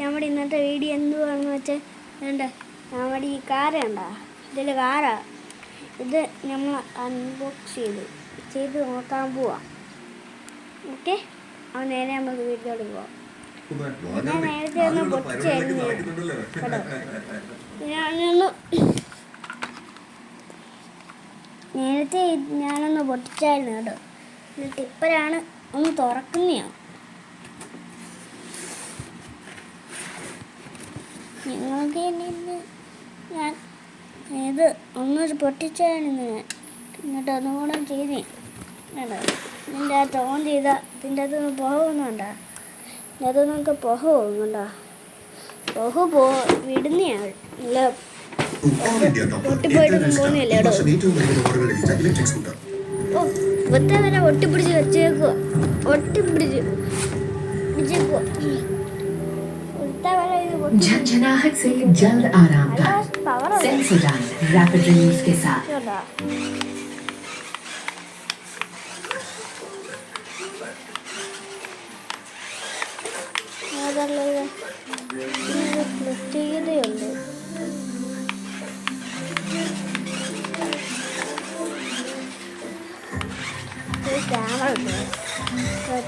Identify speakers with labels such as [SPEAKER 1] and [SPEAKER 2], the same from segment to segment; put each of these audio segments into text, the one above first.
[SPEAKER 1] നമ്മുടെ ഇന്നത്തെ വീഡിയോ എന്തുവാണെന്ന് വെച്ചാൽ വേണ്ട നമ്മുടെ ഈ കാര കണ്ടാ ഇതിൻ്റെ കാറാ ഇത് നമ്മൾ അൺബോക്സ് ചെയ്ത് നോക്കാൻ പോവാം. ഓക്കെ, അവൻ നേരെ നമുക്ക് വീട്ടിലോട്ട് പോവാം. ഞാൻ നേരത്തെ ഒന്ന് പൊട്ടിച്ചായിരുന്നു കേട്ടോ. ഞാനൊന്ന് പൊട്ടിച്ചായിരുന്നു കേട്ടോ. എന്നിട്ട് ഇപ്പോഴാണ് ഒന്ന് തുറക്കുന്നതാണ്. നിങ്ങൾക്ക് ഞാൻ ഇത് ഒന്ന് പൊട്ടിച്ചായിരുന്നു ഞാൻ. എന്നിട്ട് ഒന്നും കൂടെ ചെയ്തേ കേട്ടോ. ഇതിൻ്റെ അകത്ത് ഓൺ ചെയ്താൽ ഇതിൻ്റെ അകത്ത് പുകയൊന്നുണ്ടോ? ഇതിൻ്റെ അകത്ത് നമുക്ക് പുക പോകുന്നുണ്ടോ? പുക വിടുന്നയാണ്. ഇല്ല പൊട്ടിപ്പോയിട്ടൊന്നും പോകുന്നില്ല കേട്ടോ. ഓ ഇവത്തെ വരെ ഒട്ടിപ്പിടിച്ച് വെച്ചേക്കുക.
[SPEAKER 2] झनझनाहट से जल्द आराम का सेंसोडाइन रैपिड रिलीज के साथ।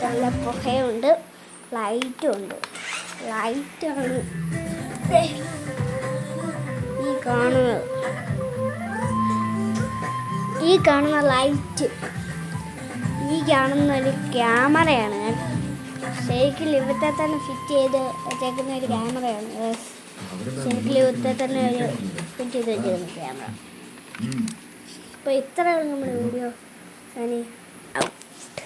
[SPEAKER 1] നല്ല പുകയുണ്ട്, ലൈറ്റും ഉണ്ട്. ലൈറ്റാണ് ഈ കാണുന്ന ലൈറ്റ്. ഈ കാണുന്ന ഒരു ക്യാമറയാണ്. ശരിക്കും ഇവിടുത്തെ തന്നെ ഫിറ്റ് ചെയ്ത് വെച്ചേക്കുന്ന ഒരു ക്യാമറയാണ്. ശരിക്കും ഇവിടുത്തെ തന്നെ ഒരു ഫിറ്റ് ചെയ്ത് വെച്ചിരുന്ന ക്യാമറ. അപ്പോൾ ഇത്രയാണ് നമ്മുടെ വീഡിയോ. ഔട്ട്.